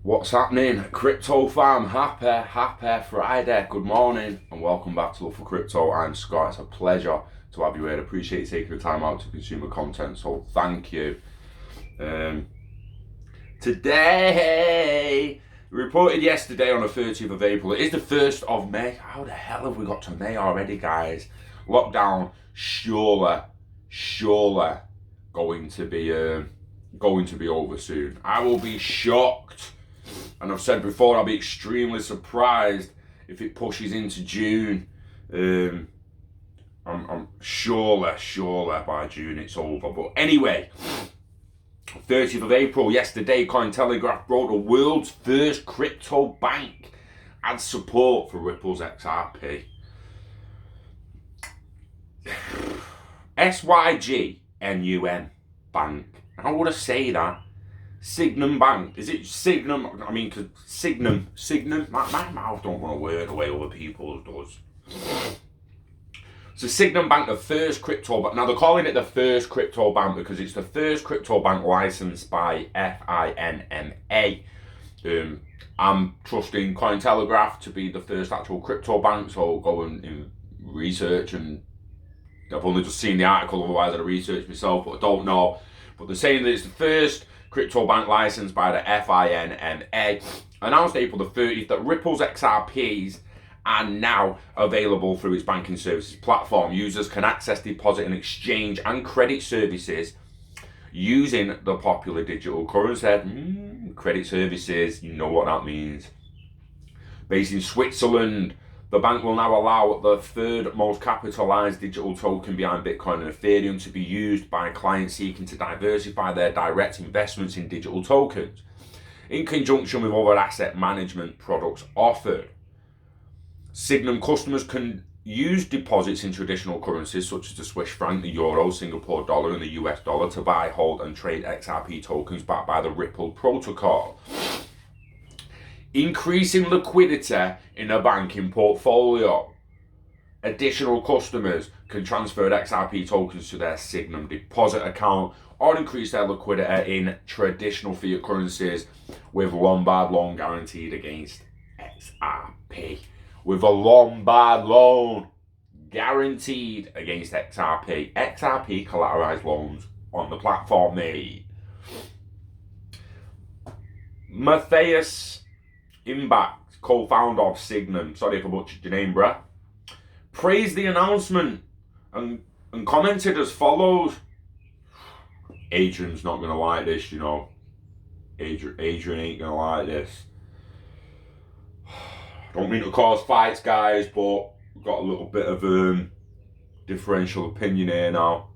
What's happening? Crypto fam, happy Friday. Good morning and welcome back to Love for Crypto. I'm Scott. It's a pleasure to have you here. I appreciate you taking the time out to consume the content, so thank you. Today, reported yesterday on the 30th of April. It is the 1st of May. How the hell have we got to May already, guys? Lockdown surely going to be over soon. I will be shocked. And I've said before, I'll be extremely surprised if it pushes into June. I'm surely by June it's over. But anyway, 30th of April, yesterday, Cointelegraph wrote the world's first crypto bank adds support for Ripple's XRP. Sygnum Bank. How would I say that? Sygnum Bank. Is it Sygnum? I mean, cause Sygnum. My mouth don't want to word the way other people's does. So Sygnum Bank, the first crypto bank. Now they're calling it the first crypto bank because it's the first crypto bank licensed by FINMA. I'm trusting Cointelegraph to be the first actual crypto bank, so go and research, and I've only just seen the article, otherwise I'd have researched myself, but I don't know. But they're saying that it's the first crypto bank licensed by the FINMA. Announced April the 30th that Ripple's XRPs are now available through its banking services platform. Users can access deposit and exchange and credit services using the popular digital currency. Credit services, you know what that means. Based in Switzerland, the bank will now allow the third most capitalized digital token behind Bitcoin and Ethereum to be used by clients seeking to diversify their direct investments in digital tokens, in conjunction with other asset management products offered. Sygnum customers can use deposits in traditional currencies such as the Swiss franc, the euro, Singapore dollar, and the US dollar to buy, hold, and trade XRP tokens backed by the Ripple protocol, increasing liquidity in a banking portfolio. Additional customers can transfer XRP tokens to their Sygnum deposit account or increase their liquidity in traditional fiat currencies with Lombard loan guaranteed against XRP. With a Lombard loan guaranteed against XRP. XRP collateralized loans on the platform made. Matthias Imbach, co-founder of Sygnum, sorry if I butchered your name, bruh, praised the announcement and commented as follows. Adrian's not going to like this, you know. Adrian ain't going to like this. I don't mean to cause fights, guys, but we've got a little bit of differential opinion here now.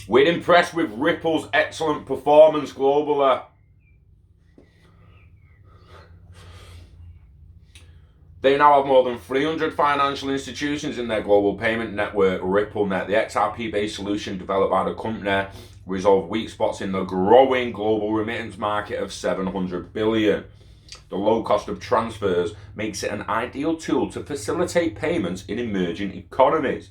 We're impressed with Ripple's excellent performance globally. They now have more than 300 financial institutions in their global payment network, RippleNet. The XRP-based solution developed by the company resolved weak spots in the growing global remittance market of $700 billion. The low cost of transfers makes it an ideal tool to facilitate payments in emerging economies.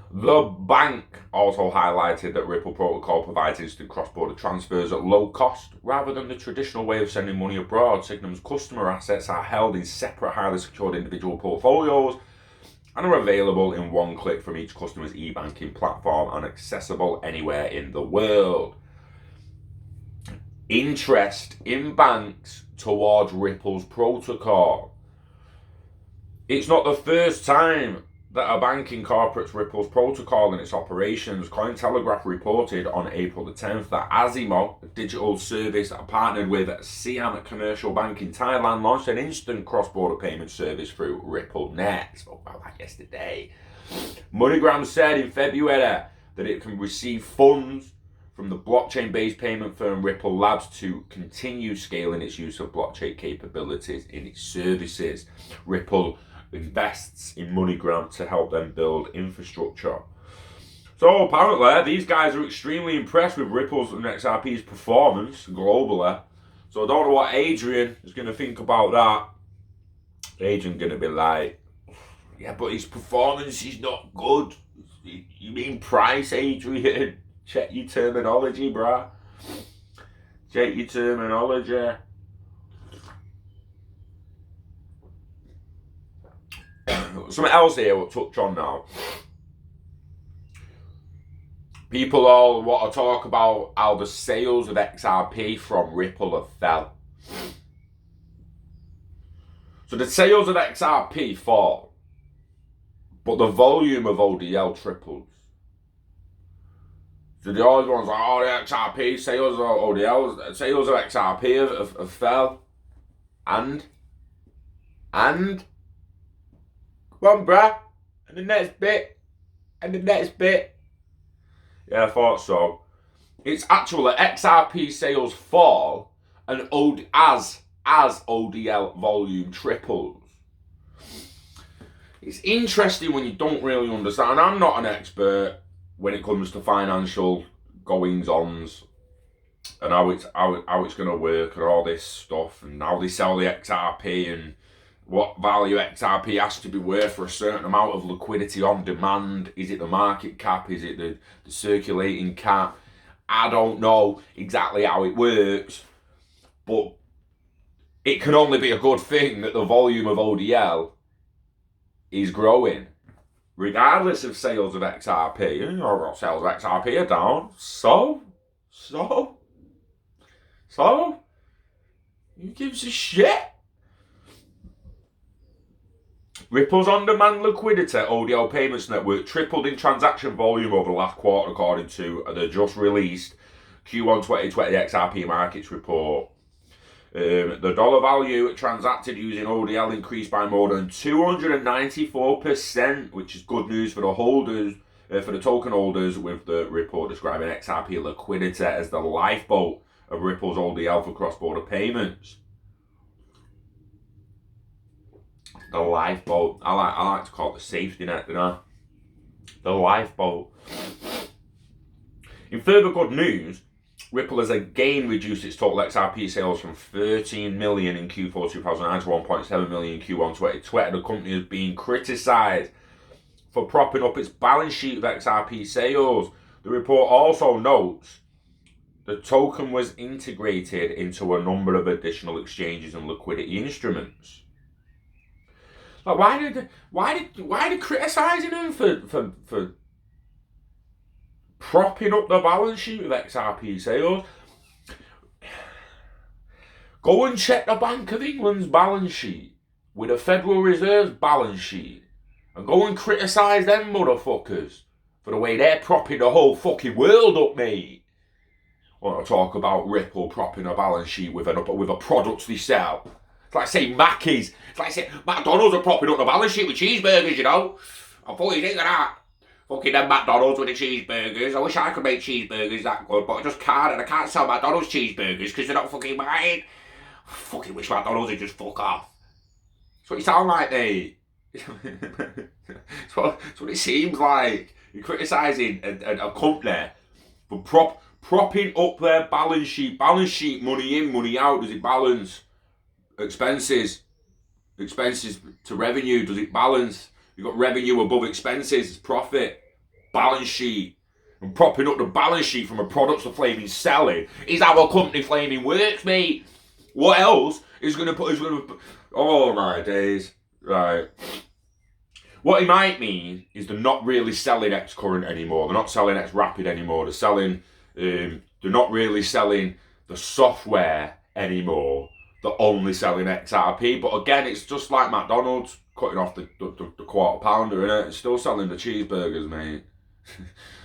The bank also highlighted that Ripple protocol provides instant cross-border transfers at low cost rather than the traditional way of sending money abroad. Sygnum's customer assets are held in separate, highly secured individual portfolios and are available in one click from each customer's e-banking platform and accessible anywhere in the world. Interest in banks towards Ripple's protocol. It's not the first time that a bank incorporates Ripple's protocol in its operations. Cointelegraph reported on April the 10th that Azimo, a digital service that partnered with Siam Commercial Bank in Thailand, launched an instant cross-border payment service through RippleNet. Spoke about that yesterday. MoneyGram said in February that it can receive funds from the blockchain-based payment firm Ripple Labs to continue scaling its use of blockchain capabilities in its services. Ripple invests in MoneyGram to help them build infrastructure. So apparently these guys are extremely impressed with Ripple's and XRP's performance globally. So I don't know what Adrian is going to think about that. Adrian's going to be like, yeah, but his performance is not good. You mean price, Adrian? Check your terminology, bruh. Check your terminology. Something else here we'll touch on now. People all want to talk about how the sales of XRP from Ripple have fell. So the sales of XRP fall, but the volume of ODL triples. So the old ones like, oh, the XRP sales of ODL, sales of XRP have fell. And? Come on, bruh. And the next bit. Yeah, I thought so. It's actually XRP sales fall and as ODL volume triples. It's interesting when you don't really understand. I'm not an expert when it comes to financial goings-ons and how it's going to work and all this stuff and how they sell the XRP and what value XRP has to be worth for a certain amount of liquidity on demand. Is it the market cap? Is it the circulating cap? I don't know exactly how it works, but it can only be a good thing that the volume of ODL is growing, regardless of sales of XRP. Sales of XRP are down. So? Who gives a shit? Ripple's on-demand liquidity ODL payments network tripled in transaction volume over the last quarter, according to the just released Q1 2020 XRP markets report. The dollar value transacted using ODL increased by more than 294%, which is good news for the holders, for the token holders, with the report describing XRP liquidity as the lifeboat of Ripple's ODL for cross-border payments. The lifeboat. I like to call it the safety net, don't I? The lifeboat. In further good news, Ripple has again reduced its total XRP sales from 13 million in Q4 2009 to 1.7 million in Q1 2020. The company is being criticised for propping up its balance sheet of XRP sales. The report also notes the token was integrated into a number of additional exchanges and liquidity instruments. Like, why did criticising them for propping up the balance sheet with XRP sales? Go and check the Bank of England's balance sheet with the Federal Reserve's balance sheet and go and criticise them motherfuckers for the way they're propping the whole fucking world up, mate. I want to talk about Ripple propping a balance sheet with a product they sell. It's like saying Mackey's. It's like saying McDonald's are propping up the balance sheet with cheeseburgers, you know. I thought you think of that. Fucking them McDonald's with the cheeseburgers. I wish I could make cheeseburgers that good, but I just can't, and I can't sell McDonald's cheeseburgers because they're not fucking mine. I fucking wish McDonald's would just fuck off. That's what you sound like, mate. That's what it seems like. You're criticising a company for propping up their balance sheet. Balance sheet, money in, money out. Does it balance? Expenses to revenue, does it balance? You've got revenue above expenses, it's profit. Balance sheet. And propping up the balance sheet from a product they're flaming selling is how a company flaming works, mate. What else is going to put... Oh my days. Right. What it might mean is they're not really selling X-Current anymore. They're not selling X-Rapid anymore. They're selling... they're not really selling the software anymore. They're only selling XRP, but again, it's just like McDonald's cutting off the quarter pounder, innit? It's still selling the cheeseburgers, mate.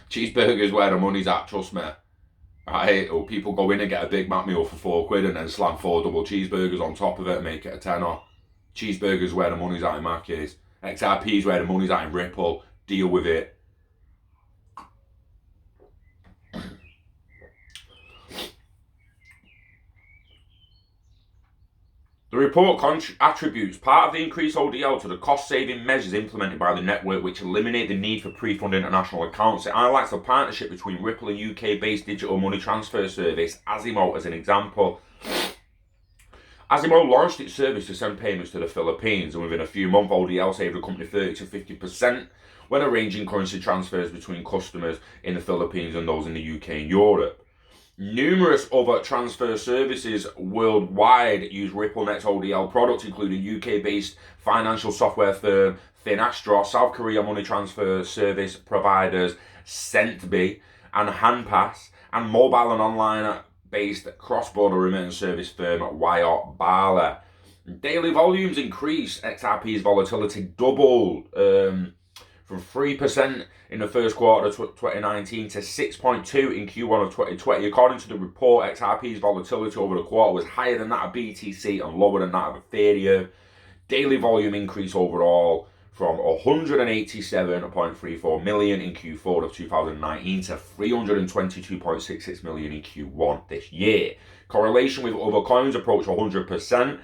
Cheeseburgers where the money's at, trust me. Right? Or people go in and get a Big Mac meal for £4 and then slam 4 double cheeseburgers on top of it and make it a tenner. Cheeseburgers where the money's at in Mackey's. XRP's where the money's at in Ripple. Deal with it. The report attributes part of the increased ODL to the cost-saving measures implemented by the network, which eliminate the need for pre-fund international accounts. It highlights the partnership between Ripple and UK-based digital money transfer service Azimo as an example. Asimo launched its service to send payments to the Philippines, and within a few months, ODL saved the company 30 to 50% when arranging currency transfers between customers in the Philippines and those in the UK and Europe. Numerous other transfer services worldwide use RippleNet's ODL products, including UK-based financial software firm Finastra, South Korea money transfer service providers Centbee and Handpass, and mobile and online-based cross-border remittance service firm Wire Bala. Daily volumes increased. XRP's volatility doubled from 3% in the first quarter of 2019 to 6.2% in Q1 of 2020. According to the report, XRP's volatility over the quarter was higher than that of BTC and lower than that of Ethereum. Daily volume increase overall from 187.34 million in Q4 of 2019 to 322.66 million in Q1 this year. Correlation with other coins approached 100%.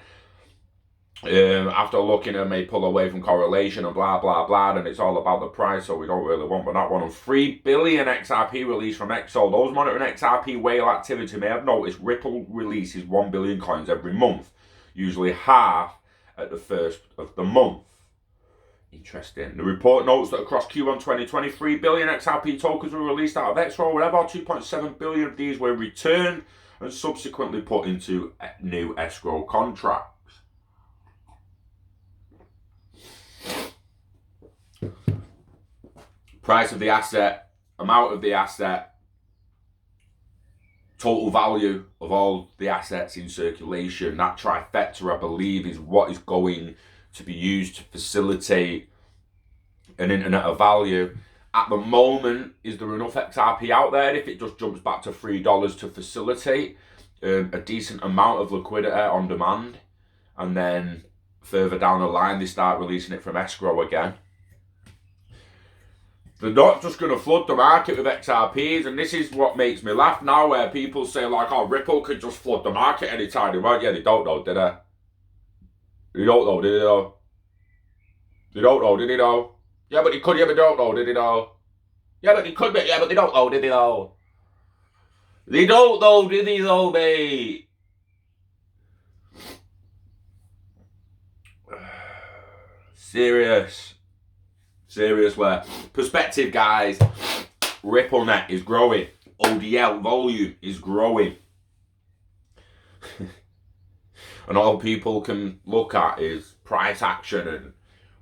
After looking at may pull away from correlation and blah blah blah, and it's all about the price, so we don't really want that one. And 3 billion XRP released from XO. Those monitoring XRP whale activity may have noticed Ripple releases 1 billion coins every month, usually half at the first of the month. Interesting. The report notes that across Q1 2020, 3 billion XRP tokens were released out of XO. Whatever, 2.7 billion of these were returned and subsequently put into new escrow contracts. Price of the asset, amount of the asset, total value of all the assets in circulation. That trifecta, I believe, is what is going to be used to facilitate an internet of value. At the moment, is there enough XRP out there if it just jumps back to $3 to facilitate a decent amount of liquidity on demand? And then further down the line, they start releasing it from escrow again. They're not just going to flood the market with XRPs, and this is what makes me laugh now, where people say, like, oh, Ripple could just flood the market anytime they want. Yeah, they don't know, did they? They don't know, did they know? They don't know, did they know? Yeah, but they could, yeah, but they don't know, did they know? Yeah, but they could be, yeah, but they don't know, did they know? They don't know, did they know, mate? Serious where perspective, guys. RippleNet is growing. ODL volume is growing. And all people can look at is price action, and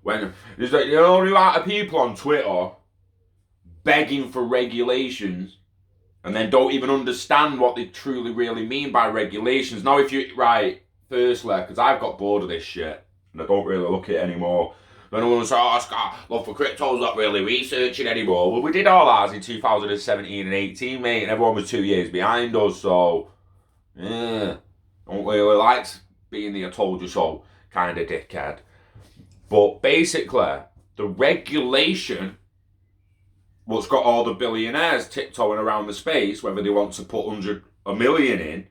when there's like, you know, a lot of people on Twitter begging for regulations and then don't even understand what they truly really mean by regulations. Now, if you, right, firstly, because I've got bored of this shit and I don't really look at it anymore. Then I want to say, oh, Scott, love for crypto's not really researching anymore. Well, we did all ours in 2017 and 18, mate, and everyone was 2 years behind us, so, yeah, don't really like being the I told you so kind of dickhead. But basically, the regulation, what's got all the billionaires tiptoeing around the space, whether they want to put a million in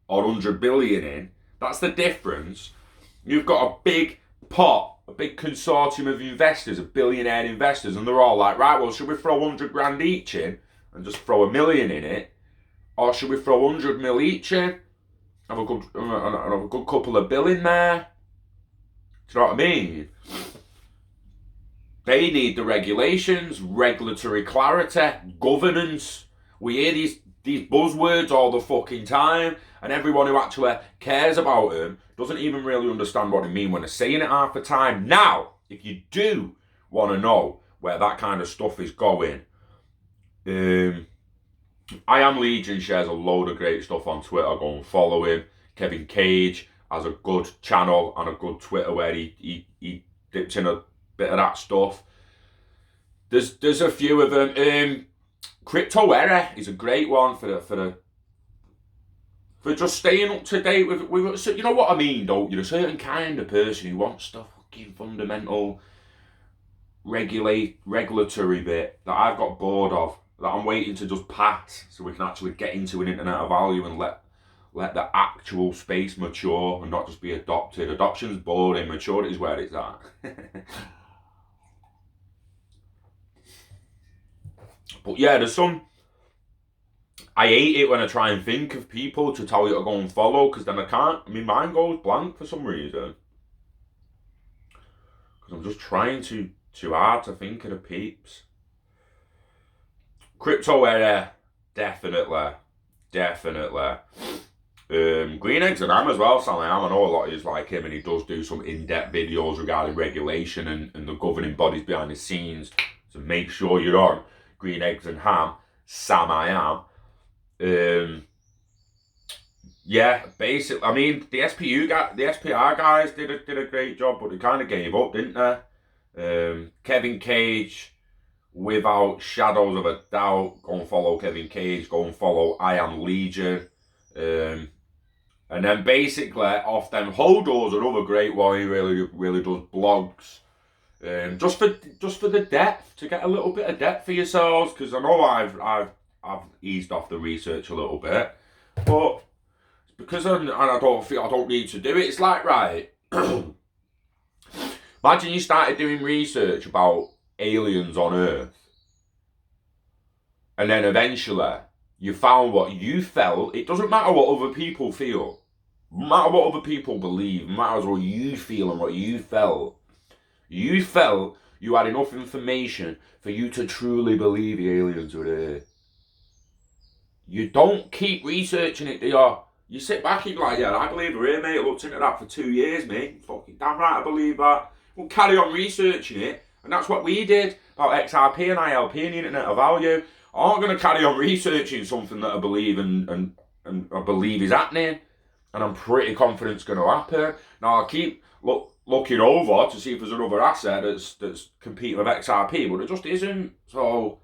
or 100 billion in, that's the difference. You've got a big pot, a big consortium of investors, of billionaire investors, and they're all like, right, well, should we throw 100 grand each in and just throw a million in it? Or should we throw 100 mil each in? Have a good couple of bill in there? Do you know what I mean? They need the regulations, regulatory clarity, governance. We hear these buzzwords all the fucking time, and everyone who actually cares about them doesn't even really understand what they mean when they're saying it half the time. Now, if you do want to know where that kind of stuff is going, I Am Legion shares a load of great stuff on Twitter. Go and follow him. Kevin Cage has a good channel and a good Twitter where he dips in a bit of that stuff. There's a few of them. Crypto Era is a great one for just staying up to date with you know what I mean, don't you? A certain kind of person who wants the fucking fundamental regulatory bit that I've got bored of, that I'm waiting to just pass so we can actually get into an internet of value and let the actual space mature and not just be adopted. Adoption's boring, maturity is where it's at. But yeah, there's some I hate it when I try and think of people to tell you to go and follow, because then I can't. I mean, mine goes blank for some reason. Because I'm just trying too hard to think of the peeps. Crypto area, definitely. Green Eggs and Ham as well, Sally Ham. I know a lot is like him, and he does do some in-depth videos regarding regulation and the governing bodies behind the scenes. So make sure you're on Green Eggs and Ham, Sam I Am. Yeah, basically, I mean, the SPR guys did a great job, but they kind of gave up, didn't they? Kevin Cage, without shadows of a doubt, go and follow Kevin Cage, go and follow I Am Legion. And then basically off them, Hodo's another great one. He really does blogs. Just for the depth, to get a little bit of depth for yourselves, because I know I've eased off the research a little bit, but because I don't need to do it. It's like, right, imagine you started doing research about aliens on Earth, and then eventually you found what you felt. It doesn't matter what other people feel. No matter what other people believe. It matters what you feel and what you felt. You felt you had enough information for you to truly believe the aliens were there. You don't keep researching it, do you? You sit back and you're like, yeah, I believe we're here, mate. I looked into that for 2 years, mate. Fucking damn right I believe that. We'll carry on researching it. And that's what we did about XRP and ILP and the Internet of Value. I'm going to carry on researching something that I believe and I believe is happening. And I'm pretty confident it's going to happen. Now, I keep looking over to see if there's another asset that's competing with XRP, but it just isn't. So,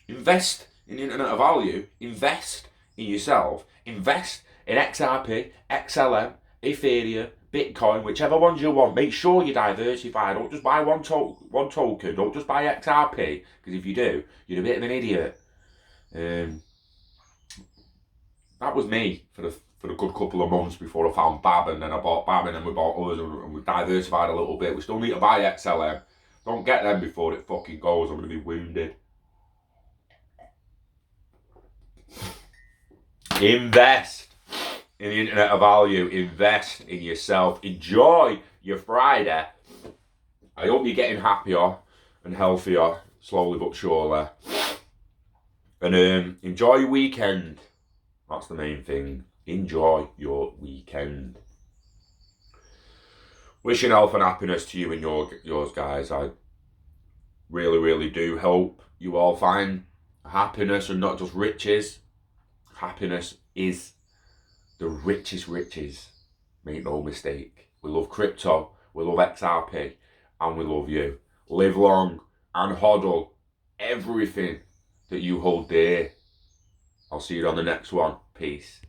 invest in the Internet of Value. Invest in yourself. Invest in XRP, XLM, Ethereum, Bitcoin, whichever ones you want. Make sure you diversify. Don't just buy one token. Don't just buy XRP, because if you do, you're a bit of an idiot. That was me for a good couple of months before I found Bab, and then I bought Bab, and then we bought others, and we diversified a little bit. We still need to buy XLM. Don't get them before it fucking goes. I'm going to be wounded. Invest in the Internet of Value. Invest in yourself. Enjoy your Friday. I hope you're getting happier and healthier, slowly but surely. And enjoy your weekend. That's the main thing. Enjoy your weekend. Wishing health and happiness to you and yours, guys. I really do hope you all find happiness and not just riches. Happiness is the richest riches. Make no mistake. We love crypto, we love XRP, and we love you. Live long and hodl everything that you hold dear. I'll see you on the next one. Peace.